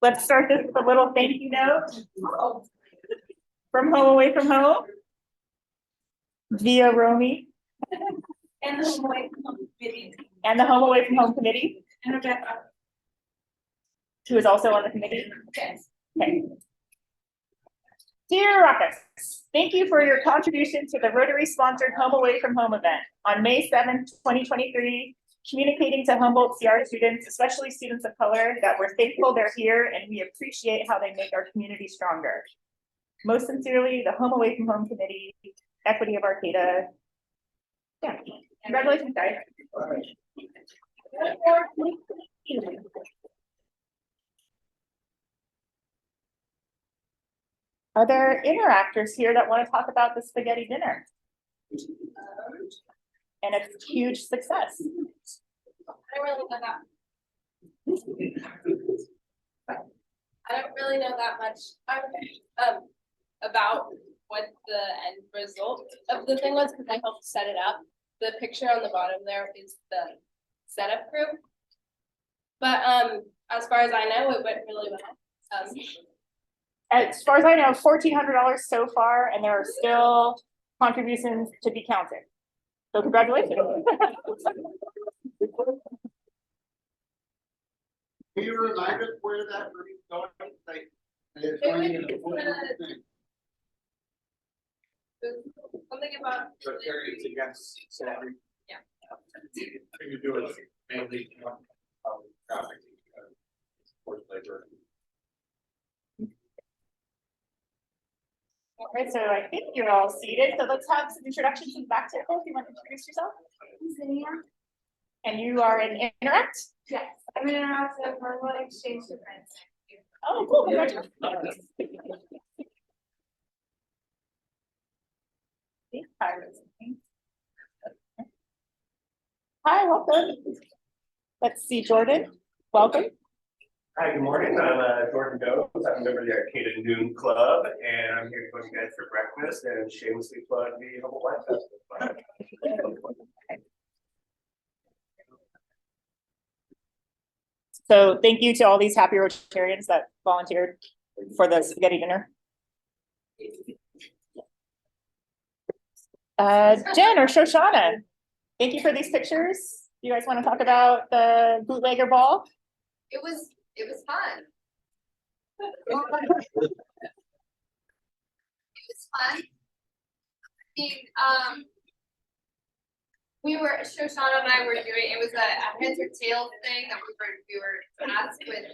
Let's start this with a little thank you note from Home Away from Home via Romy And the Home Away from Home Committee. and the Home Away from Home Committee, And Rebecca. who is also on the committee. Yes. Okay. Dear RCAS, thank you for your contribution to the Rotary sponsored Home Away from Home event on May 7th, 2023, communicating to Humboldt CR students, especially students of color, that we're thankful they're here and we appreciate how they make our community stronger. Most sincerely, the Home Away from Home Committee, Equity of Arcata. Yeah, congratulations, guys. Are there interactors here that want to talk about the spaghetti dinner and its huge success? I don't really know that. I don't really know that much about what the end result of the thing was, because I helped set it up. The picture on the bottom there is the setup group. But as far as I know, it went really well. As far as I know, $1,400 so far, and there are still contributions to be counted. So congratulations. Can you remind us where that money is going? Like, it's going into the thing. Something about So charities against slavery. Yeah. Thing to do with mainly trafficking, forced labor. All right, so I think you're all seated. So let's have some introductions in the back table. If you want to introduce yourself. And you are an Interact? yes. I'm in a verbal exchange with friends. Oh, cool. Congratulations. Hi, welcome. Let's see, Jordan. Welcome. Hi, good morning. I'm Jordan Doe. I'm a member of the Arcata Noon Club, and I'm here to join you guys for breakfast and shamelessly plug the Humboldt Wine Festival. So thank you to all these happy Rotarians that volunteered for the spaghetti dinner. Jen or Shoshana, thank you for these pictures. You guys want to talk about the bootlegger ball? It was fun. It was fun. Shoshana and I were doing, it was a heads or tails thing that we were tasked with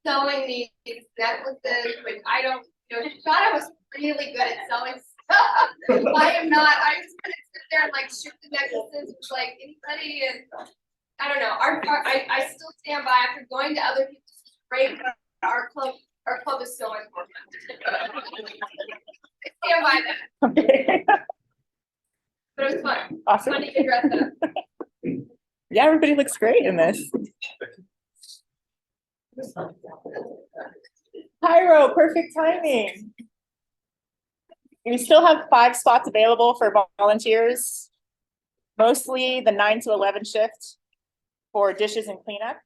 selling these necklaces, which I don't, Shoshana was really good at selling stuff. I am not, I just kind of sit there and like shoot the necklaces with like anybody, and I don't know, I still stand by after going to other people's great, our club is so much more fun. I stand by that. Okay. But it was fun. Awesome. Fun to get dressed up. Yeah, everybody looks great in this. Pyro, perfect timing. We still have 5 spots available for volunteers, mostly the 9 to 11 shift for dishes and cleanup.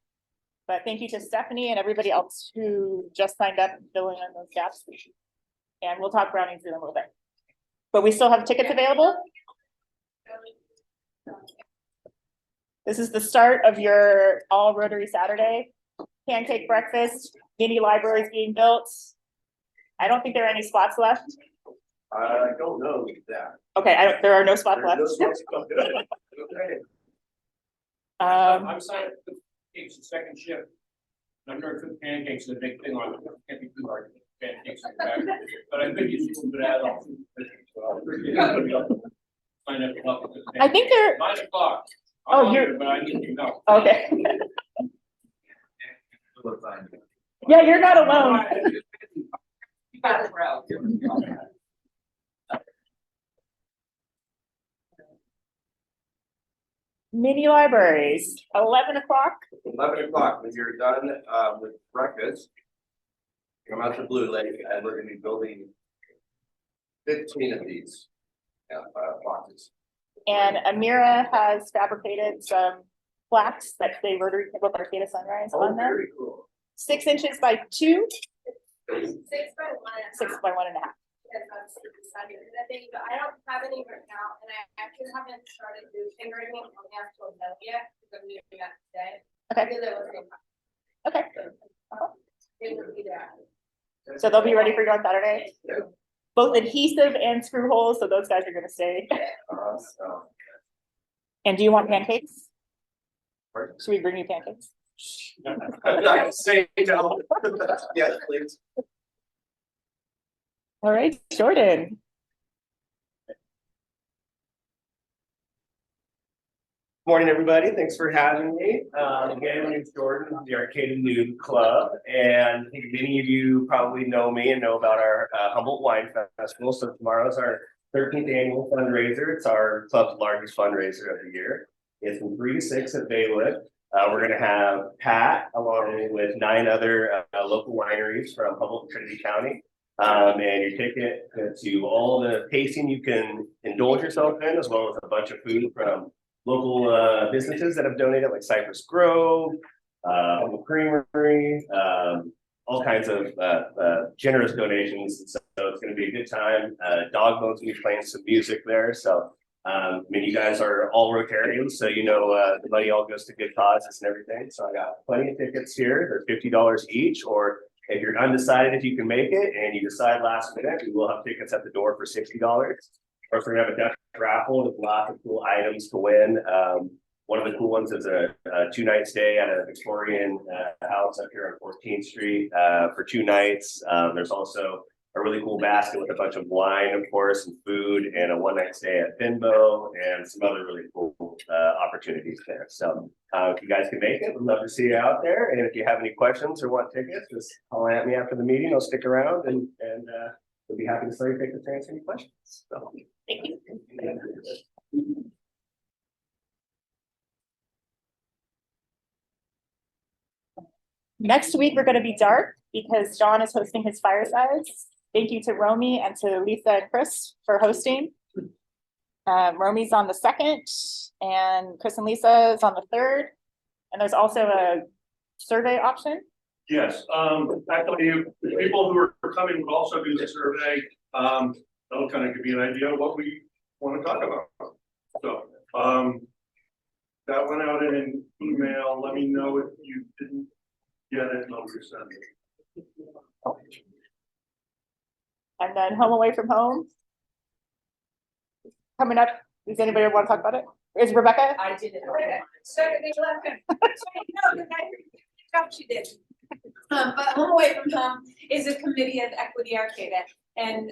But thank you to Stephanie and everybody else who just signed up, filling in those gaps. And we'll talk Browning through them a little bit. But we still have tickets available. This is the start of your all Rotary Saturday. Pancake breakfast, mini libraries being built. I don't think there are any spots left. I don't know that. Okay, there are no spots left. Okay. I'm signed up for pancakes the second shift. I've never cooked pancakes, a big thing on it. Can't be too hard to cook pancakes in the back. But I think you should add on. Sign up to help with the I think they're 9 o'clock. Oh, you're- But I need to know. okay. Yeah, you're not alone. You got it, bro. Mini libraries, 11 o'clock. 11 o'clock, when you're done with breakfast, come out to Blue Lake, and we're gonna be building 15 of these boxes. And Amira has fabricated some plaques that say Rotary with Arcata Sunrise Oh, on them. very cool. 6 inches by 2, 6 by 1.5. 6 by 1.5. Because that's super sunny. And I think, but I don't have any right now, and I actually haven't started doing fingering on the actual note yet, because I'm doing that today. Okay. Because it was Okay. it would be there. So they'll be ready for you on Saturday. Yeah. Both adhesive and screw holes, so those guys are gonna stay. Awesome. And do you want pancakes? Pardon? Should we bring you pancakes? I'm not saying no. Yes, please. All right, Jordan. Morning, everybody. Thanks for having me. Again, my name's Jordan, I'm the Arcata Noon Club, and I think many of you probably know me and know about our Humboldt Wine Festival. So tomorrow's our 13th annual fundraiser. It's our club's largest fundraiser of the year. It's from 3 to 6 at Baywood. We're going to have Pat along with 9 other local wineries from Humboldt and Trinity County. And your ticket to all the tasting you can indulge yourself in, as well as a bunch of food from local businesses that have donated, like Cypress Grove, Humboldt Creamery, all kinds of generous donations. And so it's going to be a good time. Dog Bone's going to be playing some music there. So, I mean, you guys are all Rotarians, so you know the money all goes to good causes and everything. So I got plenty of tickets here. They're $50 each, or if you're undecided if you can make it and you decide last minute, we will have tickets at the door for $60. Of course, we're gonna have a Dutch raffle with lots of cool items to win. One of the cool ones is a 2-night stay at a Victorian house up here on 14th Street for 2 nights. There's also a really cool basket with a bunch of wine, of course, and food, and a 1-night stay at Finbo, and some other really cool opportunities there. So if you guys can make it, we'd love to see you out there. And if you have any questions or want tickets, just holler at me after the meeting. I'll stick around and we'll be happy to start your tickets to answer any questions. So. Thank you. Next week, we're going to be dark because John is hosting his firesides. Thank you to Romy and to Lisa and Chris for hosting. Romy's on the 2nd and Chris and Lisa is on the 3rd. And there's also a survey option. Yes, actually, the people who are coming will also do the survey. That'll kind of give you an idea of what we want to talk about. So, that went out in an email. Let me know if you didn't get it, and I'll resend it. And then Home Away from Home. Coming up, does anybody want to talk about it? Is Rebecca? I did it. So they left him. No, I she did. But Home Away from Home is a committee of Equity Arcata. And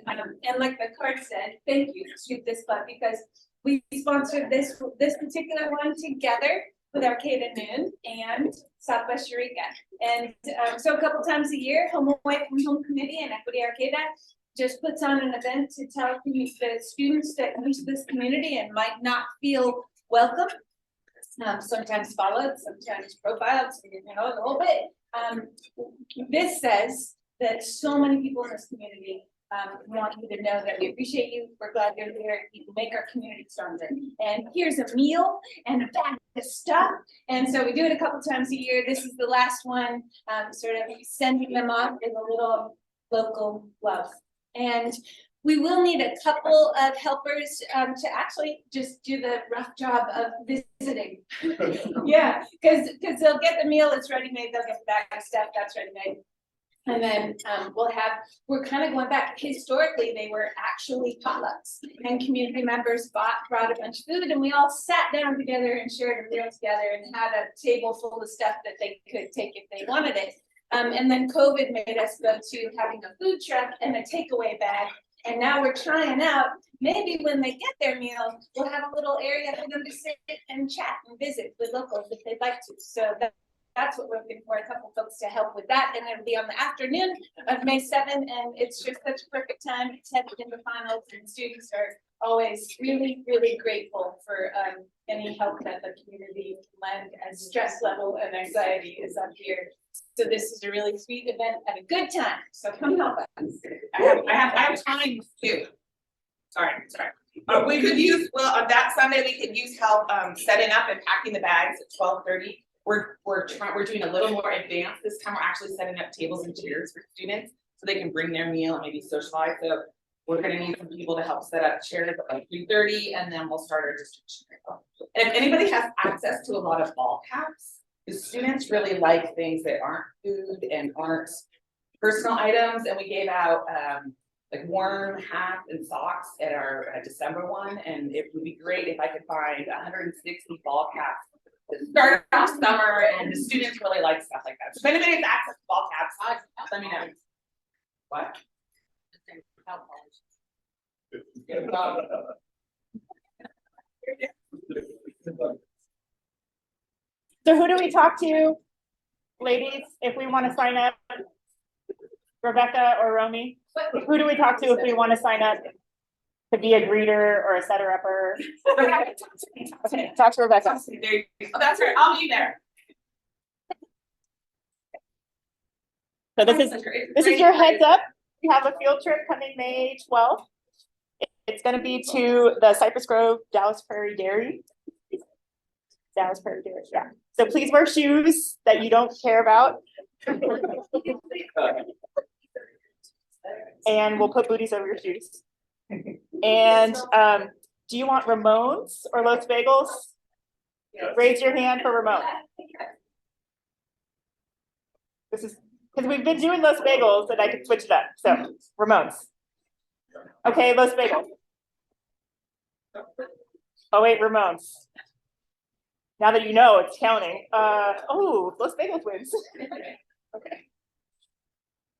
like the card said, thank you to this club because we sponsored this particular one together with Arcata Noon and Southwest Eureka. And so a couple times a year, Home Away from Home Committee and Equity Arcata just puts on an event to tell the students that come to this community and might not feel welcome. Sometimes followed, sometimes profiled, you know, the whole bit. This says that so many people in this community want you to know that we appreciate you. We're glad you're here. You can make our community stronger. And here's a meal and a bag of stuff. And so we do it a couple times a year. This is the last one, sort of sending them off with a little local love. And we will need a couple of helpers to actually just do the rough job of visiting. Yeah, because they'll get the meal, it's ready made, they'll get the bag of stuff, that's ready made. And then we're kind of going back, historically, they were actually potlucks and community members brought a bunch of food and we all sat down together and shared a meal together and had a table full of stuff that they could take if they wanted it. And then COVID made us go to having a food truck and a takeaway bag. And now we're trying out, maybe when they get their meal, we'll have a little area for them to sit and chat and visit with locals if they'd like to. So that's what we're looking for, a couple folks to help with that. And it'll be on the afternoon of May 7th. And it's just such a perfect time. It's headed into finals and students are always really, really grateful for any help that the community lend as stress level and anxiety is up here. So this is a really sweet event at a good time. So come help us. I have time too. Sorry. We could use, well, on that Sunday, we could use help, setting up and packing the bags at 12:30. We're doing a little more advanced this time. We're actually setting up tables and chairs for students so they can bring their meal and maybe socialize. So we're gonna need some people to help set up chairs at like 3:30, and then we'll start our distribution. And if anybody has access to a lot of ball caps, the students really like things that aren't food and aren't personal items, and we gave out like warm hats and socks at our December one, and it would be great if I could find 160 ball caps to start off summer, and the students really like stuff like that. So if anybody has access to ball caps, let me know. What? So who do we talk to, ladies, if we want to sign up? Rebecca or Romy? Who do we talk to if we want to sign up to be a greeter or a setter upper? Okay, talk to Rebecca. There you go. Oh, that's right. I'll be there. So this is your heads up. We have a field trip coming May 12th. It's going to be to the Cypress Grove Dallas Prairie Dairy. Dallas Prairie Dairy, yeah. So please wear shoes that you don't care about. And we'll put booties over your shoes. And do you want Ramones or Los Bagels? Raise your hand for Ramon. This is because we've been doing Los Bagels and I can switch it up. So Ramones. Okay, Los Bagels. Oh wait, Ramones. Now that you know it's counting. Oh, Los Bagels wins. Okay.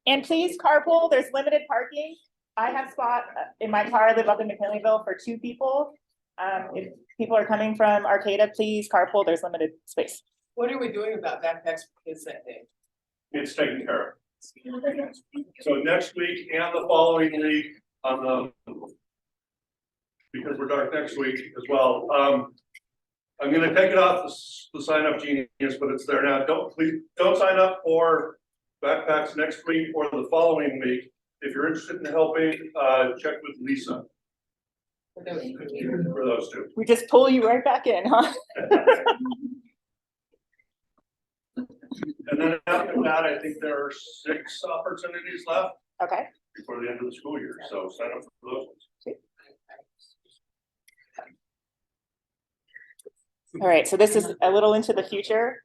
And please carpool, there's limited parking. I have spot in my car, I live up in McKinleyville for 2 people. If people are coming from Arcata, please carpool, there's limited space. What are we doing about backpacks for kids that day? It's taken care of. So next week and the following week because we're dark next week as well. I'm gonna take it off the sign up genius, but it's there now. Please don't sign up for backpacks next week or the following week. If you're interested in helping, check with Lisa. For those 2. We just pull you right back in, huh? And then after that, I think there are 6 opportunities left. Okay. Before the end of the school year, so sign up for those ones. All right, so this is a little into the future.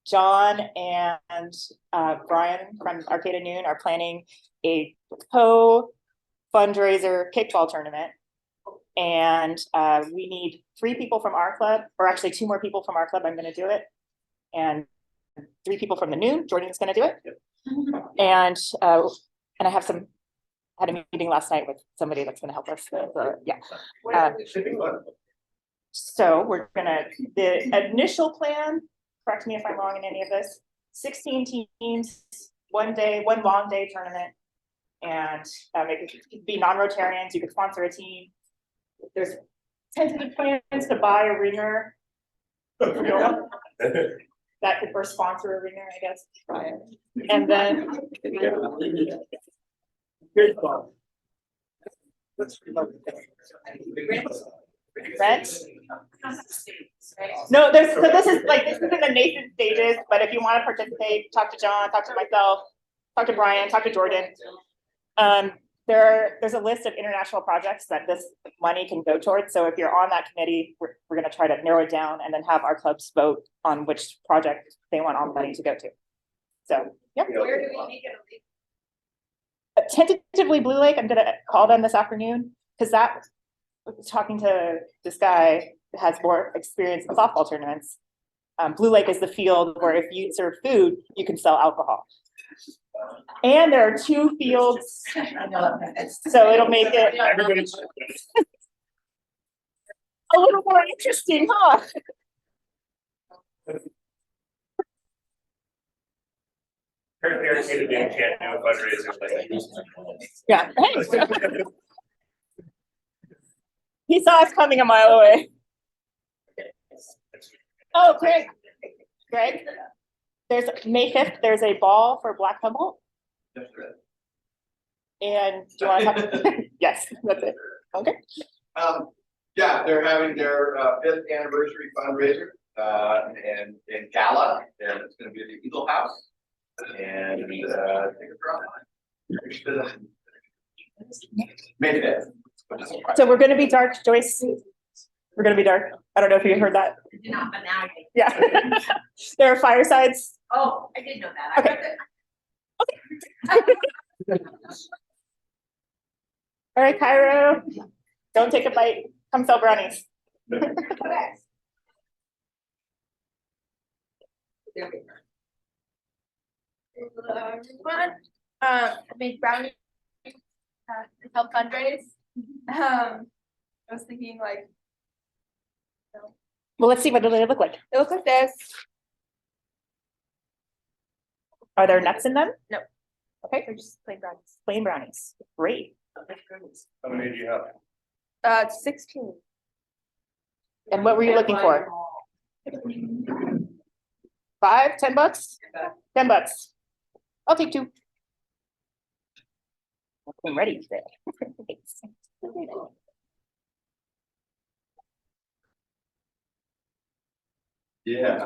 John and Brian from Arcata Noon are planning a fundraiser kickball tournament. And we need 3 people from our club, or actually 2 more people from our club. I'm going to do it. And 3 people from the Noon. Jordan's going to do it. And I have had a meeting last night with somebody that's going to help us. So, yeah. So we're the initial plan, correct me if I'm wrong in any of this, 16 teams, one long day tournament. And it could be non-Rotarians, you could sponsor a team. There's tentative plans to buy a ringer. That could first sponsor a ringer, I guess. And then rent. No, this is in the nascent stages, but if you want to participate, talk to John, talk to myself, talk to Brian, talk to Jordan. There's a list of international projects that this money can go towards. So if you're on that committee, we're going to try to narrow it down and then have our clubs vote on which project they want all the money to go to. So, yeah. Where do we make it? Tentatively Blue Lake, I'm going to call them this afternoon because talking to this guy that has more experience in softball tournaments. Blue Lake is the field where if you serve food, you can sell alcohol. And there are 2 fields, so it'll make it a little more interesting, huh? Apparently Arcata Noon can't do a fundraiser like Yeah. He saw us coming a mile away. Oh, Greg, there's May 5th, there's a ball for Black Humboldt. And do you want to talk? Yes, that's it. Okay. Yeah, they're having their 5th anniversary fundraiser and in gala, and it's gonna be at the Eagle House. And take a draw. May 5th. So we're gonna be dark, Joyce. We're gonna be dark. I don't know if you heard that. Did not, but now I think. Yeah. There are firesides. Oh, I did know that. I Okay. read that. All right, Cairo. Don't take a bite. Come sell brownies. Hello, everyone. I made brownies to help fundraise. I was thinking like, Well, let's see, what do they look like? it looks like this. Are there nuts in them? No. Okay, They're just plain brownies. plain brownies. Great. How many do you have? 16. And what were you looking for? 5, $10? $10. I'll take 2. I'm ready for it. Yeah.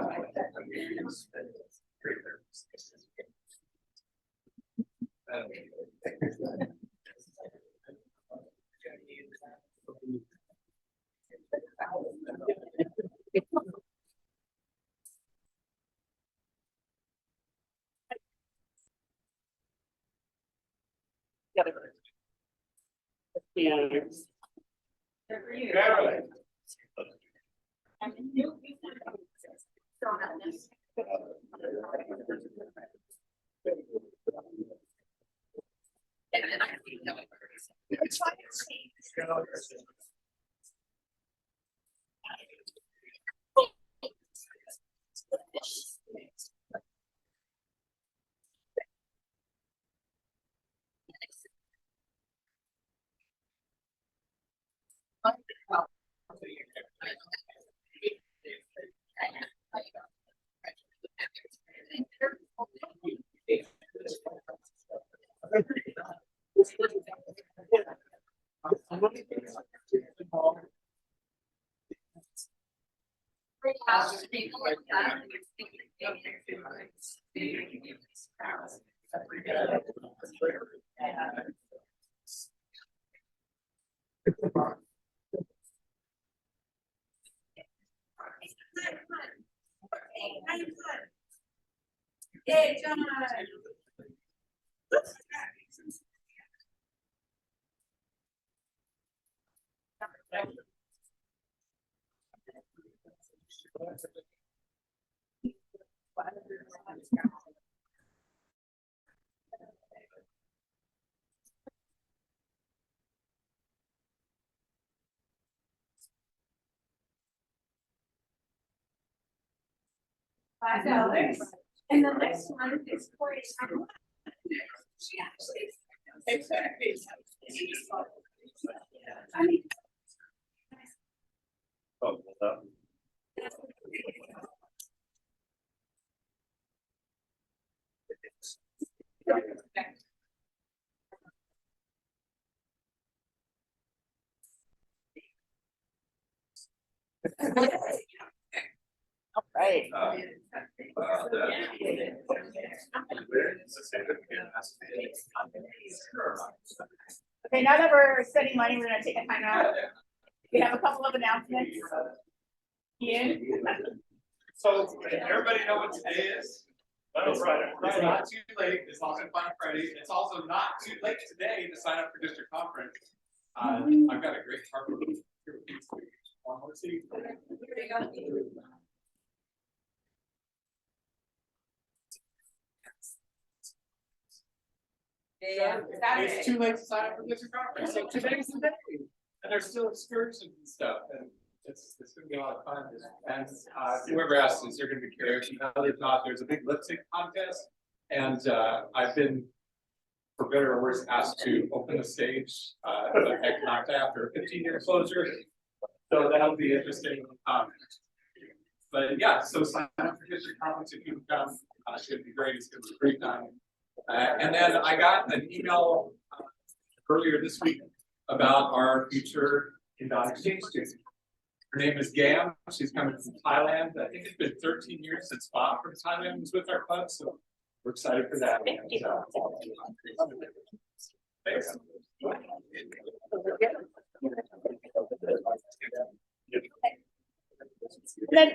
Hey, John. $5. And the next one is 40. She actually. I mean. Oh, All right. Okay, now that we're spending money, we're gonna take a time out. We have a couple of announcements. Ian? So, everybody know what today is? Final Friday. It's not too late, it's also Final Friday, it's also not too late today to sign up for district conference. I've got a great target. One more seat. Yeah. It's too late to sign up for district conference, so today's the day. And there's still excursions and stuff, and it's gonna be a lot of fun. And whoever asked, is there gonna be karaoke? No, there's not. There's a big lip sync contest. And I've been, for better or worse, asked to open the stage at Knocked after a 15-year closure. So that'll be interesting. But yeah, so sign up for district conference if you can come. It's gonna be great. It's gonna be a great time. And then I got an email earlier this week about our future inbound exchange student. Her name is Gam. She's coming from Thailand. I think it's been 13 years since Bob from Thailand was with our club, so we're excited for that. Thank you. Thanks. And then,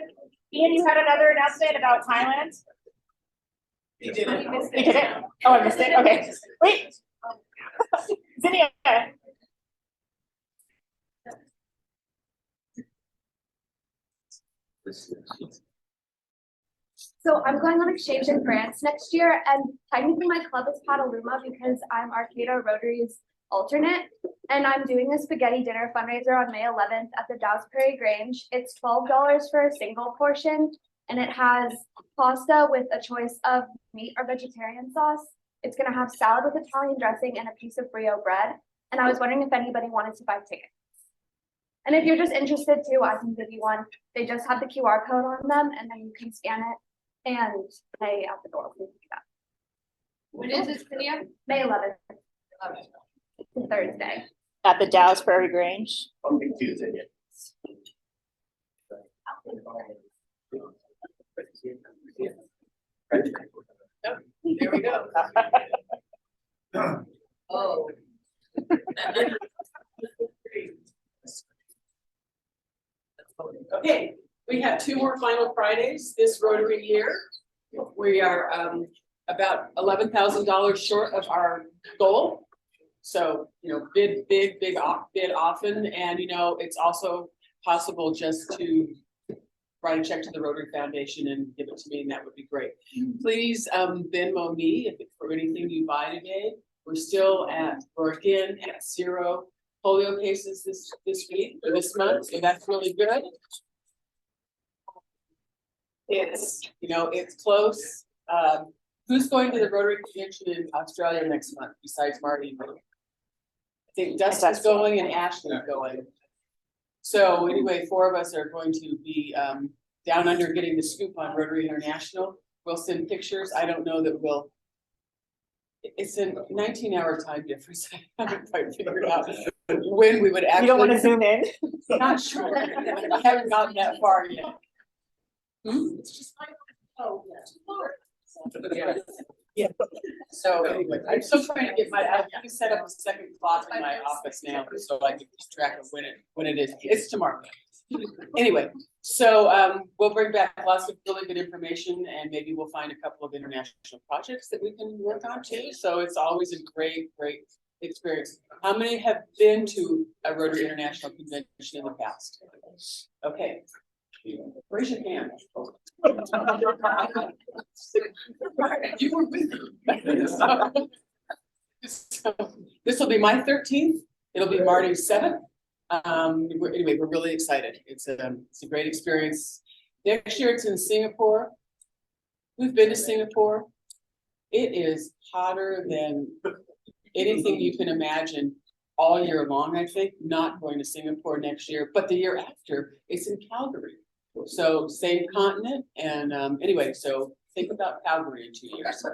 Ian, you had another announcement about Thailand? You did it. We did it? Oh, I missed it, okay. Wait. Zinnia. So I'm going on exchange in France next year, and technically my club is Petaluma because I'm Arcata Rotary's alternate. And I'm doing a spaghetti dinner fundraiser on May 11th at the Prairie Grange. It's $12 for a single portion, and it has pasta with a choice of meat or vegetarian sauce. It's gonna have salad with Italian dressing and a piece of brio bread. And I was wondering if anybody wanted to buy tickets. And if you're just interested too, I can give you one. They just have the QR code on them, and then you can scan it and pay at the door. When is this, Cynthia? May 11th. It's a Thursday. At the Dallas Prairie Grange. Okay, Tuesday, There we go. Oh. Okay, we have 2 more final Fridays this Rotary year. We are about $11,000 short of our goal. So, bid often, and it's also possible just to write a check to the Rotary Foundation and give it to me, and that would be great. Please Venmo me if it's for anything you buy today. We're again at 0 polio cases this week or this month, so that's really good. It's close. Who's going to the Rotary Convention in Australia next month besides Marty? I think Dustin's going and Ashley's going. So anyway, 4 of us are going to be down under getting the scoop on Rotary International. We'll send pictures. I don't know that it's a 19-hour time difference. I haven't quite figured out when we would actually. You don't want to zoom in? Not sure. I haven't gotten that far yet. It's just like, oh, yeah. Yeah. So anyway, I'm still trying to get I set up a second clock in my office now, so I can keep track of when it is. It's tomorrow. Anyway, so we'll bring back lots of really good information, and maybe we'll find a couple of international projects that we can work on too. So it's always a great experience. How many have been to a Rotary International Convention in the past? Okay. Raise your hand. You were with me. So, this will be my 13th. It'll be Marty's 7th. Anyway, we're really excited. It's a great experience. Next year it's in Singapore. We've been to Singapore. It is hotter than anything you can imagine all year long, I think. Not going to Singapore next year, but the year after, it's in Calgary. So same continent, and anyway, so think about Calgary in 2 years.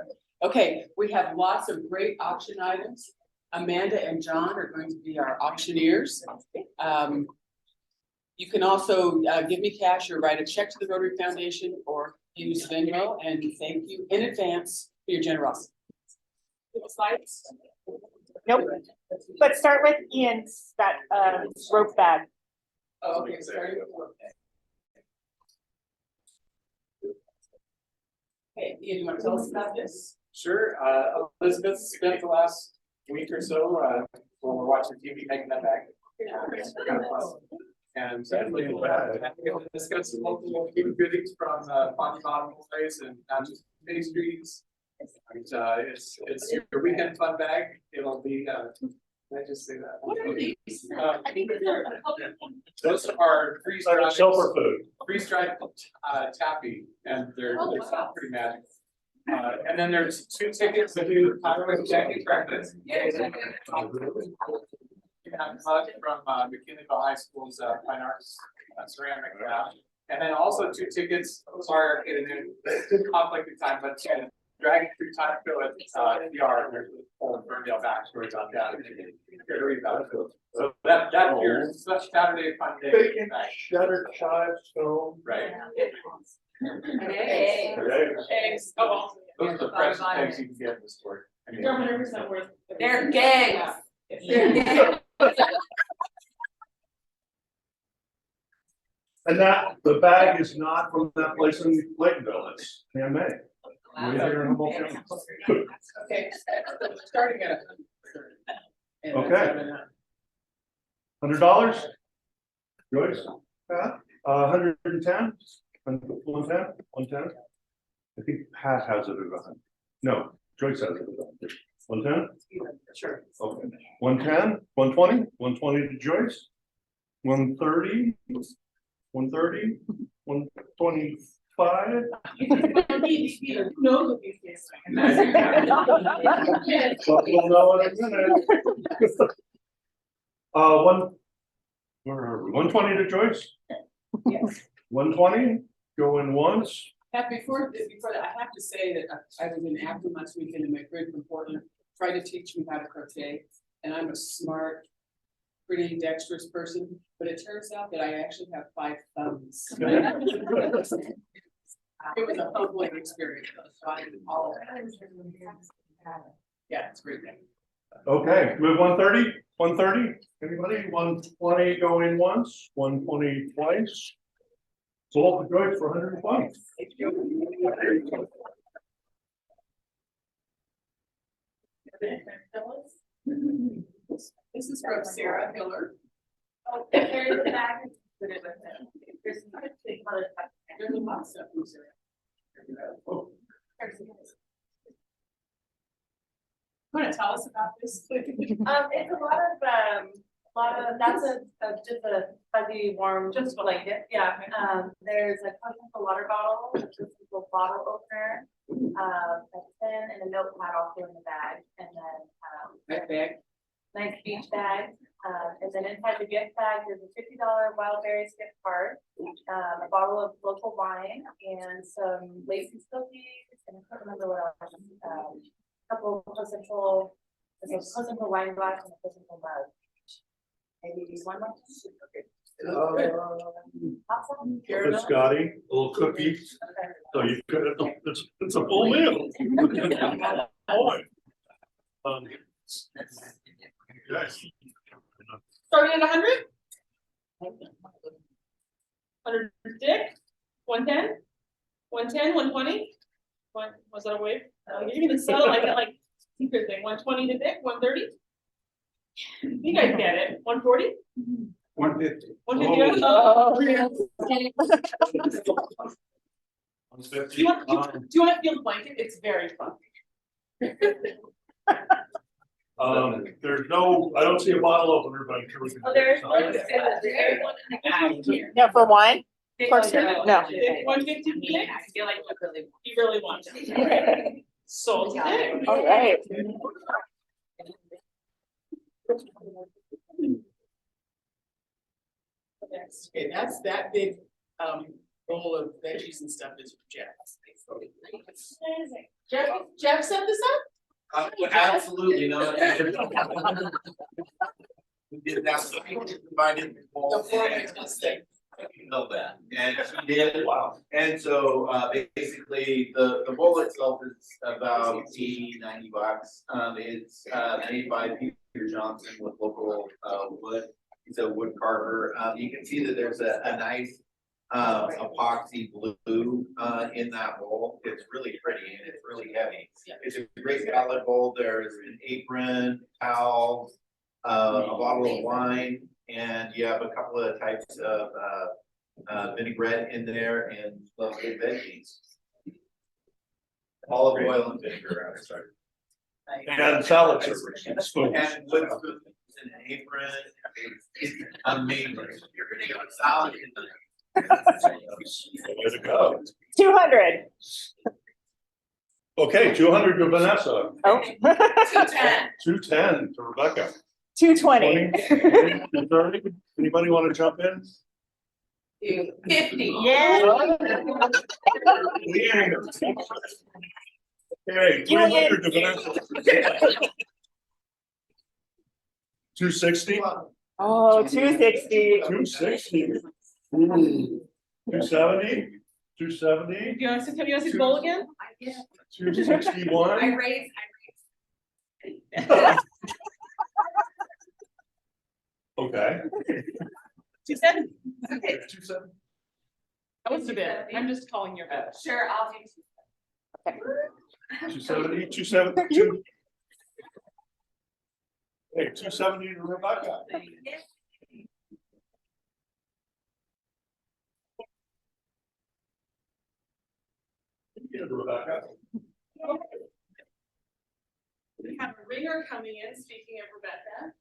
Okay, we have lots of great auction items. Amanda and John are going to be our auctioneers. You can also give me cash or write a check to the Rotary Foundation or use Venmo, and thank you in advance for your generosity. Slides? Nope. But start with Ian's, that rope bag. Oh, okay, sorry. Okay, Ian, you want to tell us about this? Sure, Elizabeth spent the last week or so, when we're watching TV, making that bag. It's kind of fun. And sadly, this got some local goodies from Bonnie Bottom Place and Main Streets. It's your weekend fun bag. It'll be, can I just say that? What are these? I think those are freeze-dried taffy, and they're sound pretty magic. And then there's 2 tickets to do Jackie practice. You have a mug from McKinleyville High School's Fine Arts ceramic craft. And then also 2 tickets, sorry, in conflict of time, but Dragon Through Time Show at PR, and there's a whole Ferndale backstory on that. So that here, such Saturday fun day. Bacon, cheddar, chives, stone. Right. Hey. Eggs, oh, well. Those are the freshest eggs you can get in the store. I mean, They're 100% worth. They're gangs. They're gangs. And that, the bag is not from that place in Laytonville, it's handmade. Right here in Humboldt County. Okay, starting at. Okay. $100? Joyce? $110? 110? 110? I think Pat has it at 100. No, Joyce has it at 100. 110? Sure. Okay. 110, 120, 120 to Joyce. 130, 130, 125. Who knows what these days? Well, we'll know in a minute. Where are we? 120 to Joyce? Yes. 120, going once. Before that, I have to say that I was in After Lunch Weekend and my friend from Portland tried to teach me how to crochet. And I'm a smart, pretty dexterous person, but it turns out that I actually have 5 thumbs. It was a humbling experience. So I did all of that. Yeah, it's great. Okay, move 130, 130, anybody? 120 going once, 120 twice. Sold for Joyce for 120. This is from Sarah Hiller. There's a bag. There's a lot of stuff from Sarah. Want to tell us about this? It's a lot of, that's just a fuzzy, warm, just blanket, yeah. There's a continental water bottle, a simple bottle opener, a pen and a notepad also in the bag, and then, That bag. nice beach bag. And then inside the gift bag, there's a $50 Wild Berries gift card, a bottle of local wine, and some Lacey's cookies, and I can't remember what else. A couple of placental wine glass and a placental mug. Maybe one more. Awesome. For Scotty, a little cookie. So you could, it's a full meal. Boy. Yes. Starting at 100? 100 Dick, 110, 110, 120. Was that a wave? You're gonna sell it like that, like secret thing. 120 to Dick, 130. You guys get it. 140? 150. 150. Oh. Do you want to feel the blanket? It's very fun. There's no, I don't see a bottle opener, but I'm sure we can. Oh, there's No, for wine? Person? No. 150 Dick? I feel like You really want to. Sold today. All right. Okay, that's that big bowl of veggies and stuff is for Jeff. Jeff set this up? Absolutely, no. We did that, so we provided. Know that, and she did. Wow. And so, basically, the bowl itself is about $90. It's, made by Peter Johnson with local, wood. He's a wood carver. You can see that there's a nice, epoxy blue, in that bowl. It's really pretty and it's really heavy. It's a great salad bowl. There's an apron, towel, a bottle of wine, and you have a couple of types of vinaigrette in there and lovely veggies. Olive oil and vinegar, I'm sorry. And salad servers and spoons. And wood spoons and an apron. It's amazing. You're gonna get a salad in there. Way to go. 200. Okay, 200 to Vanessa, Oh. 210 to Rebecca. 220. 230. Anybody want to jump in? 50. Yeah. Okay, 300 to Vanessa. 260? Oh, 260. 260. 270? 270? You want to see his goal again? 261? raised. Okay. 270. Okay, 270. that was a bit. I'm just calling your vote. Sure, I'll do. 270, 272. Hey, 270 to Rebecca. Get it, Rebecca. We have a ringer coming in, speaking of Rebecca.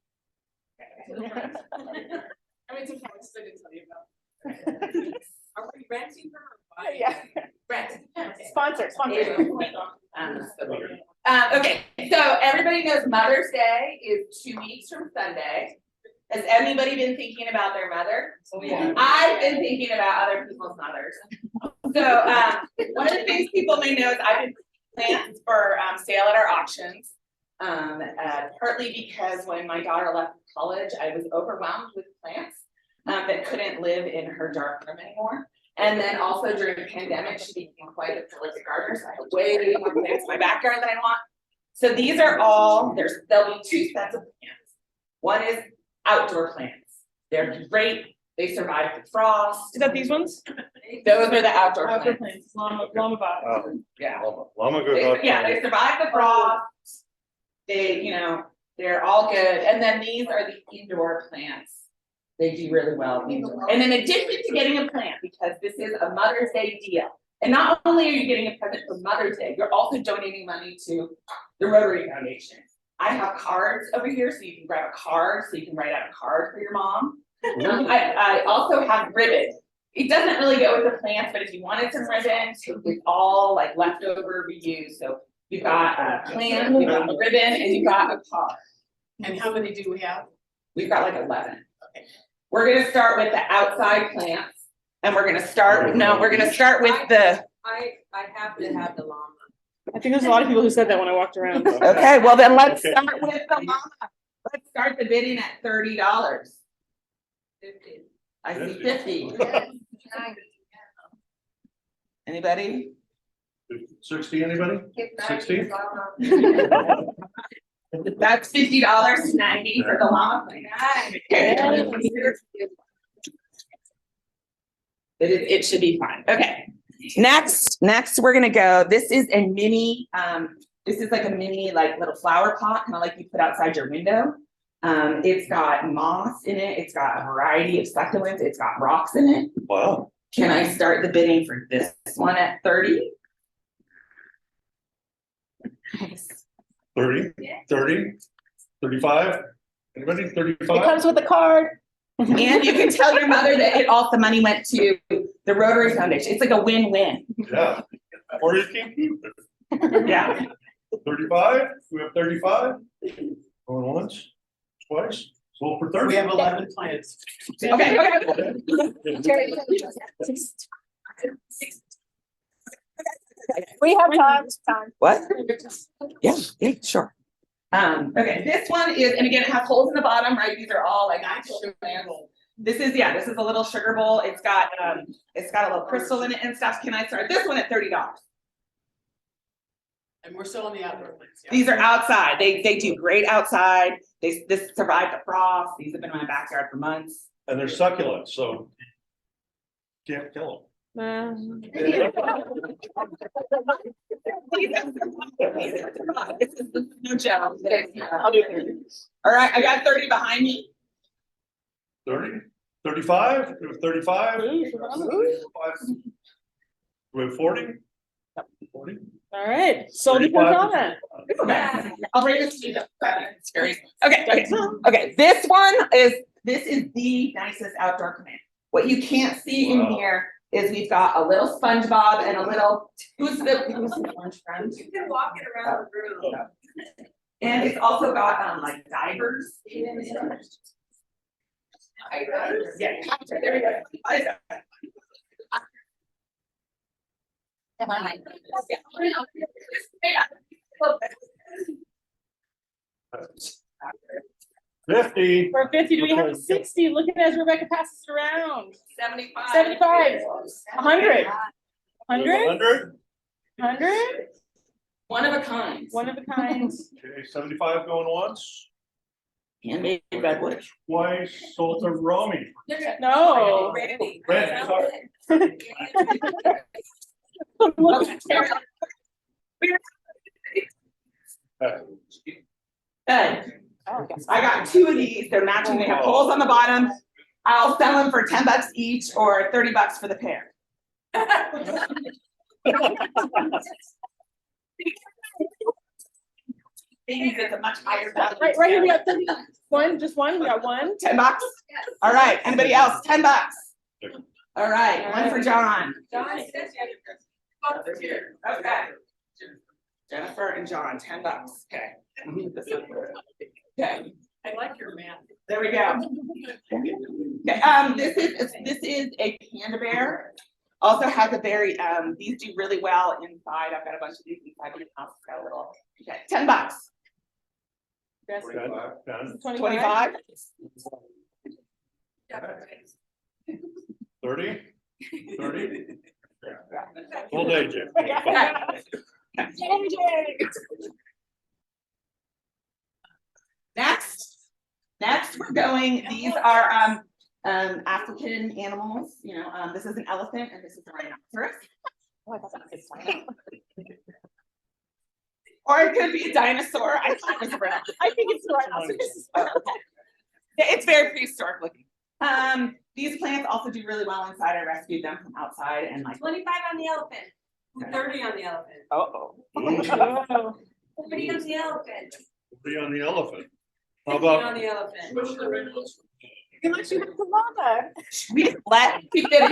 I mean, it's a fact, I didn't tell you about. Are we renting her or buying? Yeah. Rent. Sponsor. Okay, so everybody knows Mother's Day is 2 weeks from Sunday. Has anybody been thinking about their mother? Oh, yeah. I've been thinking about other people's mothers. So, one of the things people may know is I've been plants for sale at our auctions. Partly because when my daughter left college, I was overwhelmed with plants that couldn't live in her dark room anymore. And then also during the pandemic, she became quite a prolific gardener, so I have way more plants in my backyard than I want. So these are all, there'll be 2 sets of plants. One is outdoor plants. They're great. They survive the frost. Is that these ones? Those are the outdoor plants. Llama box. Yeah. Llama They survive the frost. They, they're all good. And then these are the indoor plants. They do really well indoor. And in addition to getting a plant, because this is a Mother's Day deal, and not only are you getting a present for Mother's Day, you're also donating money to the Rotary Foundation. I have cards over here, so you can grab a card, so you can write out a card for your mom. I also have ribbon. It doesn't really go with the plants, but if you wanted some ribbon, it's all like leftover reuse. So you've got a plant, you've got a ribbon, and you've got a card. And how many do we have? We've got like 11. Okay. We're gonna start with the outside plants, and we're gonna start with the. I have to have the llama. I think there's a lot of people who said that when I walked around. Okay, well then let's start with the llama. Let's start the bidding at $30. 50. I see 50. Anybody? 60, anybody? 60? That's $50 to 90 for the llama plant. It should be fine. Okay. Next we're gonna go. This is a mini, this is like a mini little flower pot, kind of like you put outside your window. It's got moss in it, it's got a variety of succulents, it's got rocks in it. Wow. Can I start the bidding for this one at 30? 30, 30, 35, anybody, 35? It comes with a card. And you can tell your mother that all the money went to the Rotary Foundation. It's like a win-win. Yeah, or you can keep it. Yeah. 35, we have 35, going once, twice, sold for 30. We have 11 plants. Okay. We have time. What? Yeah, sure. Okay, this one is, and again, it has holes in the bottom, right? These are all like actual plants. This is a little sugar bowl. It's got a little crystal in it and stuff. Can I start this one at $30? And we're still on the outdoor plants. Yeah. These are outside. They do great outside. This survived the frost. These have been in my backyard for months. And they're succulents, so can't kill them. No joke. I'll do it. All right, I got 30 behind me. 30, 35, we have 35. We have 40. 40. All right, sold it for comment. I'll bring this to you. Okay. This is the nicest outdoor plant. What you can't see in here is we've got a little SpongeBob and a little, who's the orange friend? You can walk it around the room. And it's also got like divers. Yeah, there we go. 50. For 50, do we have Okay. 60? Looking as Rebecca passes it around. 75. 75, 100, 100, 100. 100, One of a kind. one of a kind. Okay, 75 going once, Handmade redwood. twice, sold to Romy. No. Randy. Randy, sorry. Good. I got 2 of these. They're matching. They have holes on the bottom. I'll sell them for $10 each or $30 for the pair. Babies is a much higher value. Right here, we got 30. One, just one, we got one. $10. All right. Anybody else? $10. All right. One for John. John says you have Okay. Jennifer and John, $10. Okay. Okay. I like your math. There we go. Okay, this is a Panda Bear. Also has a very, these do really well inside. I've got a bunch of these inside my house. It's got a little, okay, $10. Yes. 25, 25. 30. 30. Full day, Jim. Next we're going, these are African animals, this is an elephant and this is a rhinoceros. Oh, I thought that was funny. Or it could be a dinosaur. I thought it was a rhinoceros. I think it's a rhinoceros. Oh, okay. It's very prehistoric looking. These plants also do really well inside. I rescued them from outside and like 25 on the elephant, 30 on the elephant. oh. 30 on the elephant. Be on the elephant. How 50 on about the elephant. Unless you have the mama. We just let people get it.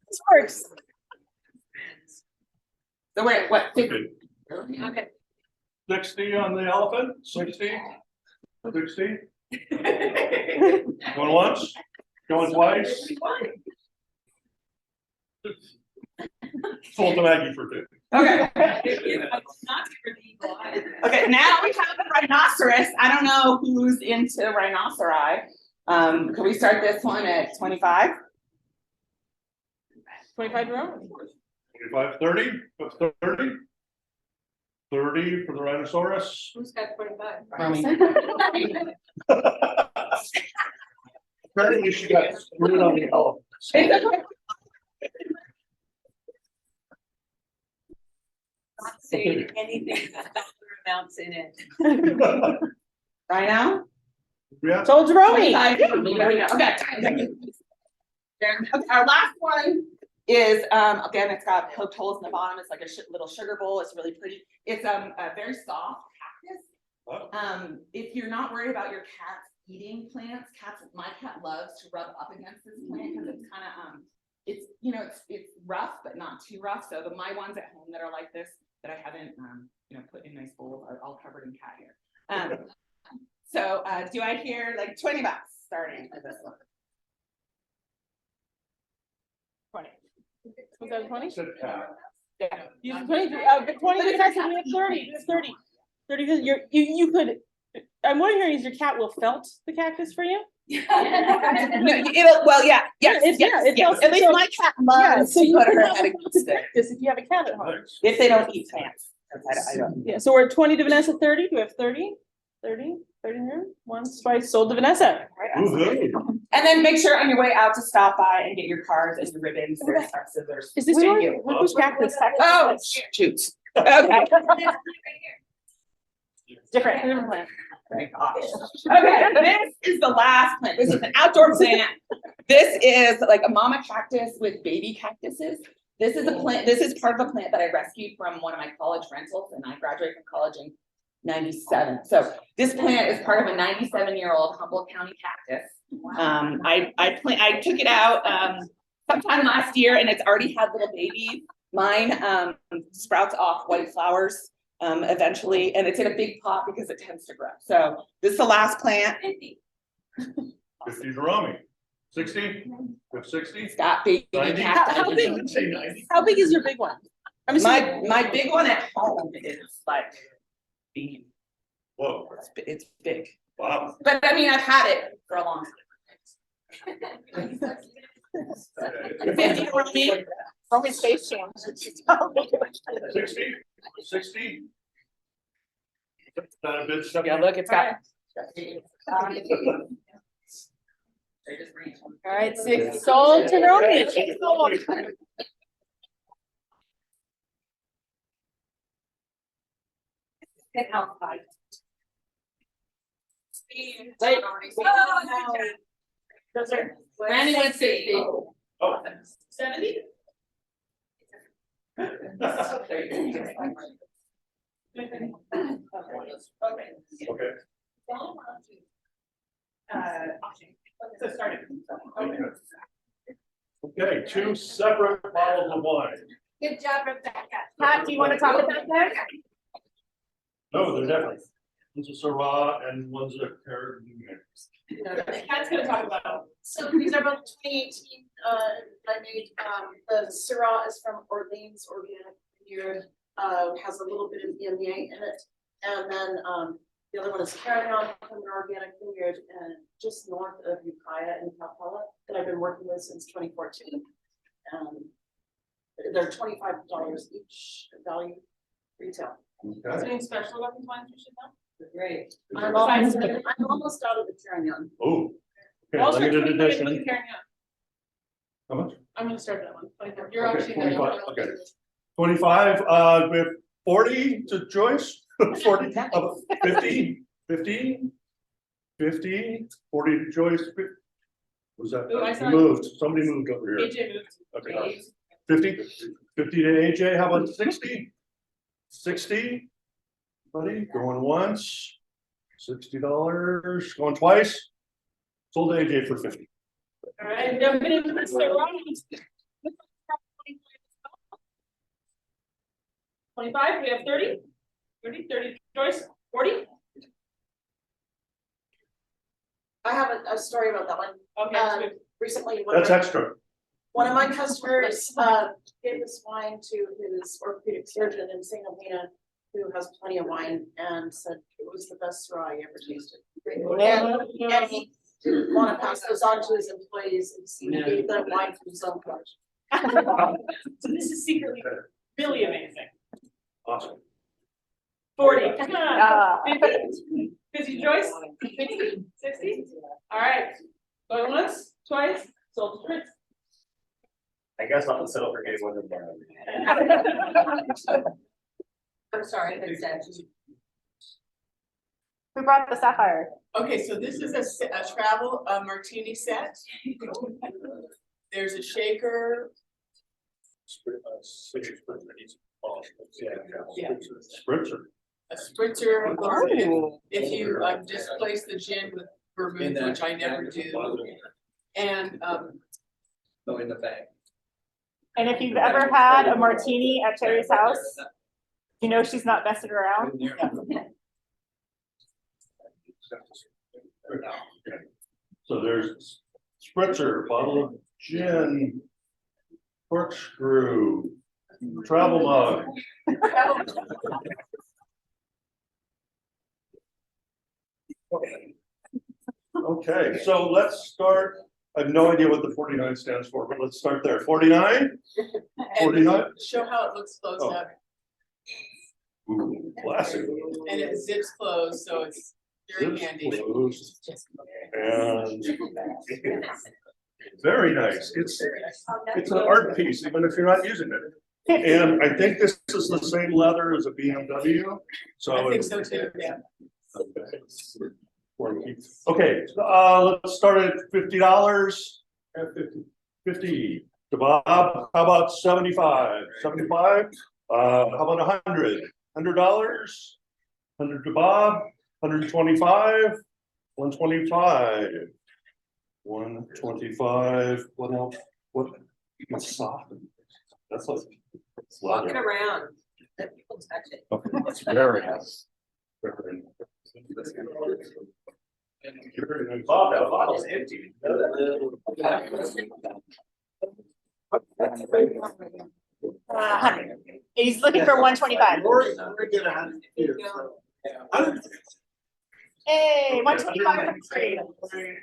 This works. So wait, what? okay, Okay. 60 on the elephant? 60? 60? Going once? Going twice? Sold to Maggie for 50. Okay. Not for the eagle eye. Okay, now we have the rhinoceros. I don't know who's into rhinoceri. Can we start this one at 25? 25 row. 25, 30? 30? 30 for the rhinoceros? Who's got 25? Apparently she got screwed on the elephant. Not saying anything that dollar amounts in it. Rhino? Yeah. Told you, Romy. 25. There we go. Okay. Okay, our last one is, again, it's got poked holes in the bottom. It's like a little sugar bowl. It's really pretty. It's a very soft cactus. If you're not worried about your cats eating plants, my cat loves to rub up against this plant because it's kind of, it's rough, but not too rough. So my ones at home that are like this, that I haven't, put in nice bowls are all covered in cat hair. So do I hear like $20 starting for this one? 20. Was that 20? Said cat. Yeah. You 20, 20 we have 30. It's 30. 30, you could, I'm wondering, is your cat will felt the cactus for you? Yes. At least my cat loves so to you put can her have head a against it. cactus if you have a cat at home. Thanks. If they don't eat plants. I don't. Yeah, so we're at 20 to Vanessa, 30. Do we have 30? 30 here? Once, twice, sold to Vanessa. Woohoo. And then make sure on your way out to stop by and get your cards and your ribbons. There's our scissors. Is this Thank yours? you. Which cactus? Oh, shoot. Okay. Different plant. Thank gosh. Okay, this is the last plant. This is an outdoor plant. This is like a mama cactus with baby cactuses. This is a plant, this is part of a plant that I rescued from one of my college rentals, and I graduated from college in '97. So this plant is part of a 97-year-old Humboldt County cactus. I took it out sometime last year, and it's already had little babies. Mine sprouts off white flowers eventually, and it's in a big pot because it tends to grow. So this is the last plant. 50 to Romy. 60? With 60? It's got baby 90? cacti. How big is your big one? I'm assuming- My big one at home is like, Whoa. it's big. Wow. But I mean, I've had it for a long time. 50 for me. Only Space Jam. 60? Not a bit. Yeah, look, it's got. All right, six sold to Romy. Six sold. Get outside. Wait. Those are. Randy went 60. Oh. 70? Okay. So starting. Okay, two separate bottles of wine. Good job, Rebecca. Pat, do you want to talk about that? No, they're different. One's a Syrah and one's a Caribbean. Pat's gonna talk about. So these are both 2018, that I made, the Syrah is from Orleans Organic Vineyard, has a little bit of EMEA in it. And then, the other one is Carignan from an organic vineyard, and just north of Ukiah in Capella, that I've been working with since 2014. They're $25 each value retail. Okay. Anything special about these wines you should know? Great. I'm almost out of the Carignan. Oh. I'll Okay, start limited 25 edition. with Carignan. How much? I'm gonna start that one. 24. You're Okay, actually. 25, okay. 25, with 40 to Joyce, 40, 50, 50, 50, 40 to Joyce. Was that, Ooh, I saw it. moved, somebody moved over here. AJ moved. Okay, 50, 50 to AJ, how about 60? 60, buddy, going once, $60, going twice. Sold to AJ for 50. All right, jumping into the Syrah. 25, we have 30. 30 Joyce, 40. I have a story about that one. Okay, that's good. Recently, That's extra. one of my customers gave this wine to his orthopedic surgeon in St. Helena, who has plenty of wine, and said it was the best Syrah he ever tasted. And he didn't want to pass those on to his employees, and so he gave them wine from his own collection. So this is secretly really amazing. Awesome. 40. 50 Joyce, 60, 60. All right, going once, twice, sold to Fritz. I guess I'll settle for getting one of them. I'm sorry, I said. Who brought the sapphire? Okay, so this is a travel martini set. There's a shaker. Yeah. Spritzer. A spritzer, if you displace the gin with vermouth, which I never do. And Go in the bag. And if you've ever had a martini at Terry's house, you know she's not messing around. So there's spritzer, bottle of gin, corkscrew, travel mug. Okay, so let's start. I have no idea what the 49 stands for, but let's start there. 49? 49? show how it looks closed Oh. up. Ooh, classic. And it zips closed, so it's very Zips handy. closed. And very nice. It's an art piece, even if you're not using it. And I think this is the same leather as a BMW. So I think so too, yeah. Okay, let's start at $50. 50 to Bob. How about 75? 75? How about $100? $100? 100 to Bob. 125. 125. 125. What else? What? It's soft. That's like it's Walk it leather. around, let people touch it. Okay, it's very nice. Bob, that bottle's empty. 100. He's looking for 125. Hey, 125 from Prairie.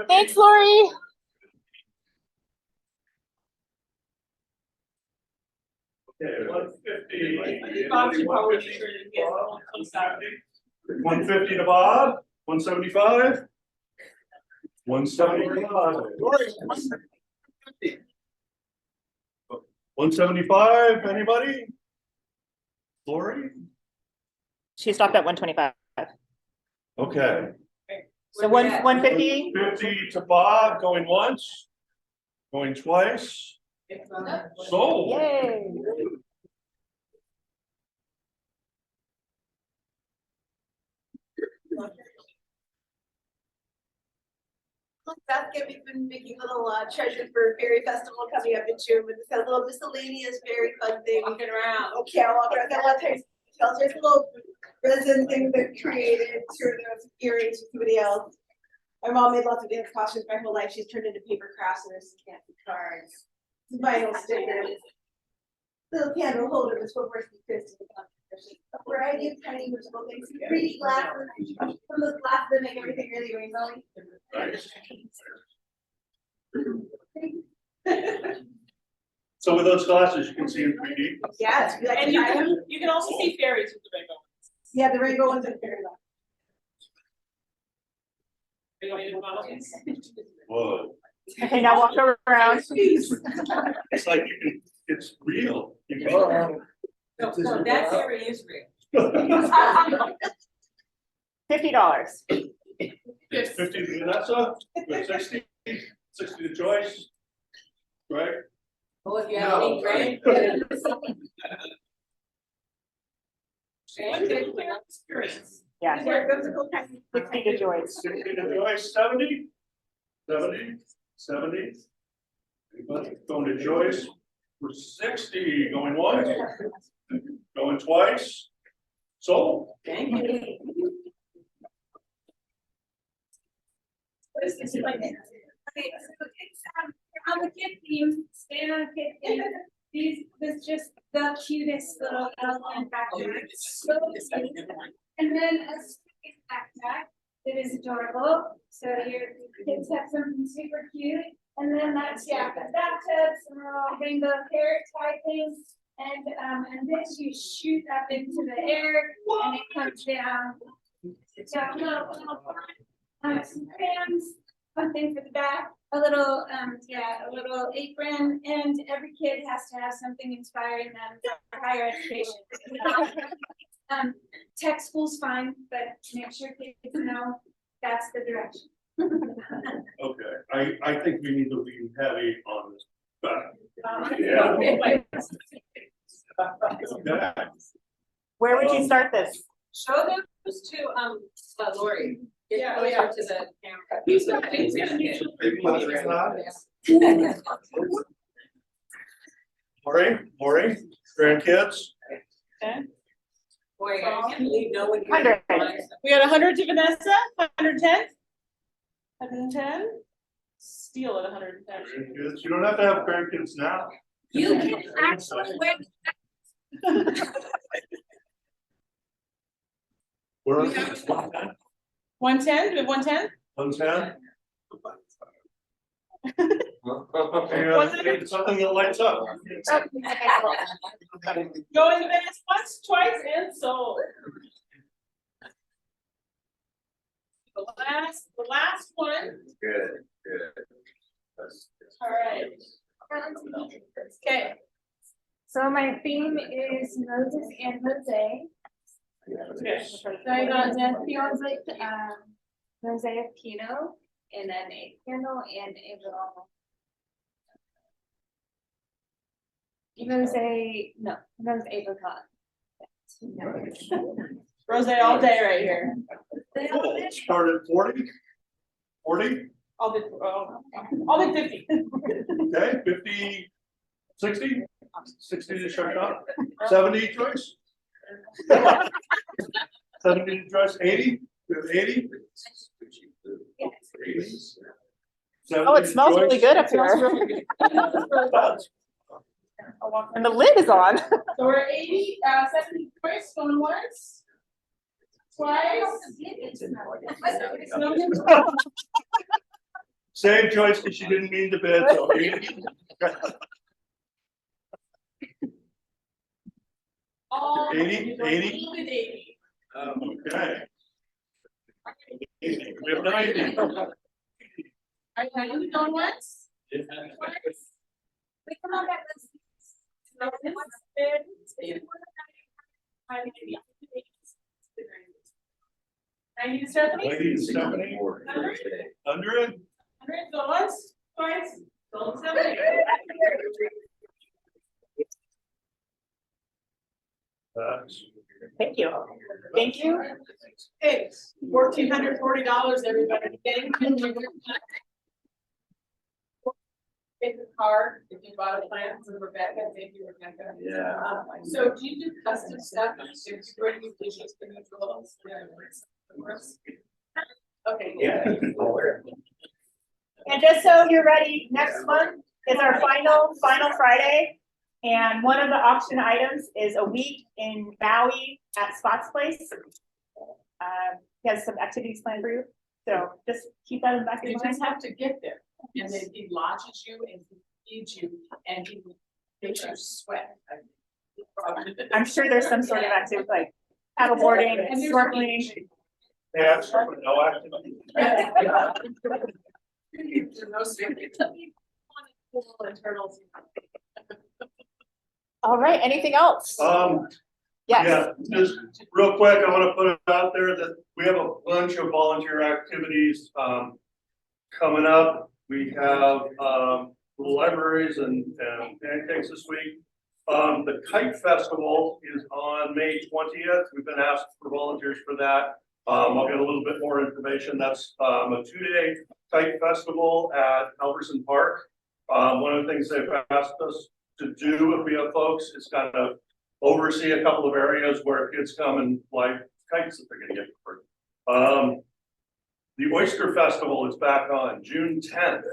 Thanks, Lori. Okay, 150. Bob should probably make sure that he has all those out. 150 to Bob, 175. 175. 175, anybody? Lori? She stopped at 125. Okay. So 150. 50 to Bob, going once, going twice, sold. Yay. Beth, we've been making little treasures for Fairy Festival coming up in June with this little miscellaneous fairy fun thing. Walking around. Okay, I'll walk around. Got a lot of times. There's little resin things that created through those earrings with somebody else. My mom made lots of dance costumes my whole life. She's turned into paper crafts and there's some candy cards, vinyl stickers, little candle holder with what works with crystal. A variety of tiny musical things, 3D glasses, some of those glasses that make everything really rainbowy. So with those glasses, you can see in 3D. Yes, And you can also see fairies with the rainbow. yeah, the rainbow ones are very long. Whoa. Okay, now walk around. It's like you can, it's real. You can. No, that fairy is real. $50. 50 to Vanessa, with 60, 60 to Joyce. Right? Oh, if you have any grand. Yeah. 60 to Joyce. 60 to Joyce, 70. 70, 70. Anybody? Going to Joyce for 60, going once, going twice. Sold. Thank you. What is this like? Okay, so it's on the kid theme, stay on kid theme. This is just the cutest little elephant backpack. So cute. And then a space backpack that is adorable. So your kids have something super cute. And then that's, yeah, the bathtub, some little rainbow carrot tie things. And this you shoot up into the air and it comes down. It's got some crayons, something for the back, a little apron, and every kid has to have something inspiring them for higher education. Tech school's fine, but make sure kids know that's the direction. Okay, I think we need to lean heavy on this. Okay. Where would you start this? Show those to Lori. Yeah, Closer to the camera. Lori, grandkids. Boy, I can't believe no one. 100. We got 100 to Vanessa, 110. 110. Steal at 110. Grandkids. You don't have to have grandkids now. You can actually win. We're on 110, do we have 110? 110. Something that lights up. Go in the minutes once, twice, and sold. The last one. Good. All right. Okay. So my theme is Moses and Jose. So I got the Jose of Pinot, and then a candle and a little. Rose apricot. Rose all day right here. Cool. Start at 40. 40. I'll do 50. Okay, 50, 60. 60 to shut up. 70 choice. 70 to choice. 80. We have 80. Oh, it smells really good up here. And the lid is on. So we're 80, 70 choice going once. Same choice because she didn't mean to bid, so. All 80? Okay. We have 90. Are you going once? Wait, come on back, let's. I need to start the meeting. 90 to 70. 100. Go once, twice, go 70. Thank you. Thank you. Hey, $1,440, everybody. Take the card, if you bought a plant from Rebecca, thank you, Rebecca. Yeah. So do you do custom stuff? Where do you do just the neutrals? Okay. Yeah. And just so you're ready, next month is our final Friday. And one of the auction items is a week in Maui at Scott's Place. He has some activities planned for you, so just keep that in the back of You your just mind. have to get there, and then he lodges you and he feeds you, and he makes you sweat. I'm sure there's some sort of activity like paddleboarding, And there's snorkeling. Yeah, sure, no activity. Turtles. All right, anything else? Yes. Yeah, just real quick, I want to put it out there that we have a bunch of volunteer activities coming up. We have libraries and pancakes this week. The Kite Festival is on May 20th. We've been asked for volunteers for that. I'll get a little bit more information. That's a 2-day Kite Festival at Alverson Park. One of the things they've asked us to do if we have folks is kind of oversee a couple of areas where kids come and fly kites that they're gonna get for free. The Oyster Festival is back on June 10th.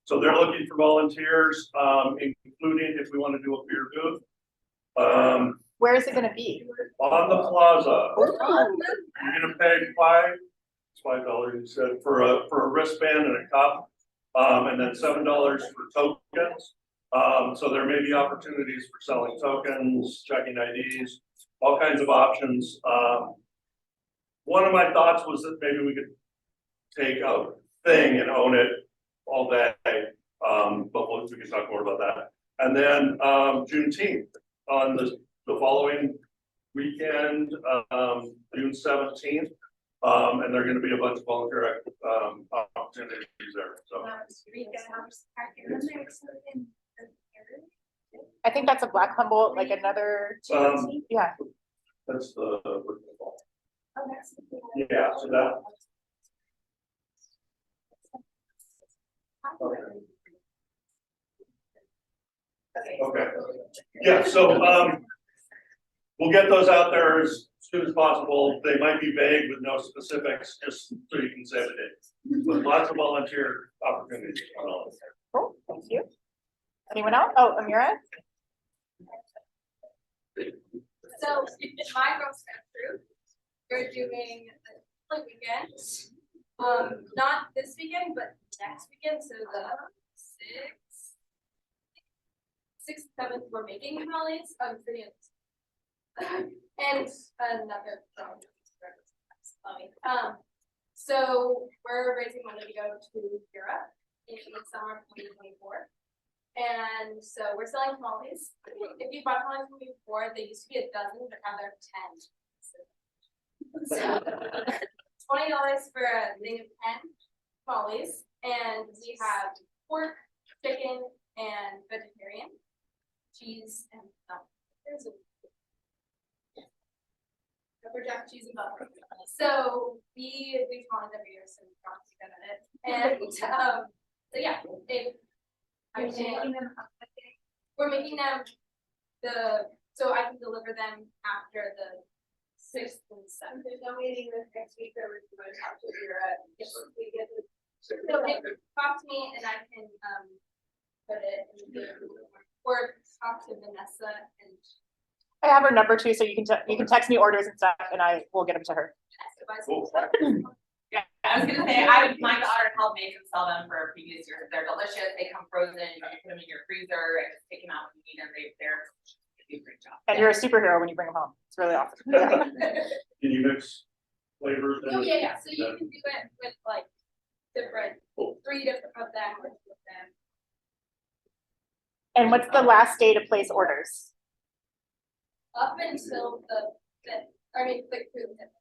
So they're looking for volunteers, including if we want to do a beer booth. Where is it gonna be? On the plaza. You're gonna pay $5, you said, for a wristband and a cup, and then $7 for tokens. So there may be opportunities for selling tokens, checking IDs, all kinds of options. One of my thoughts was that maybe we could take a thing and own it all day. But we can talk more about that. And then Juneteenth on the following weekend, June 17th. And there are going to be a bunch of volunteer opportunities there. So I think that's a Black Humboldt, like another. Yeah. that's the yeah. So that. Okay. Yeah. So we'll get those out there as soon as possible. They might be vague with no specifics, just so you can save the date. But lots of volunteer opportunities. Cool, thank you. Anyone else? Oh, Amira? So my girls got through. We're doing a weekend. Not this weekend, but next weekend. So the 6th, 7th, we're making tamales. And another so we're raising money to go to Europe in the summer of 2024. And so we're selling tamales. If you bought tamales from me before, they used to be a dozen, but now they're 10. So $20 for a thing of 10 tamales, and we have pork, chicken, and vegetarian, cheese, and there's a pepper jack cheese and butter. So we tamales every year, so we're not good at it. And so yeah, we're making them so I can deliver them after the 6th and 7th. There's no meeting this next week, or we're going to talk to your talk to me and I can put it in the or talk to Vanessa and I have her number too, so you can text me orders and stuff and I will get them to her. Cool. Yeah, I was gonna say, my daughter helped make and sell them for previous years. They're delicious. They come frozen. You can put them in your freezer and just take them out when you need them. They're do a great job. And you're a superhero when you bring them home. It's really awesome. Can you mix flavors? Oh, yeah, so you can do it with like different, 3 different of them with them. And what's the last day to place orders? Up until the fifth, I mean, like through the fifth.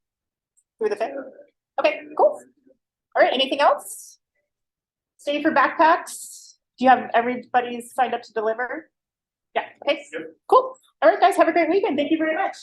Through the 5th? Okay, cool. All right, anything else? Stay for backpacks? Do you have everybody signed up to deliver? Yeah, okay, Yep. cool. All right, guys, have a great weekend. Thank you very much.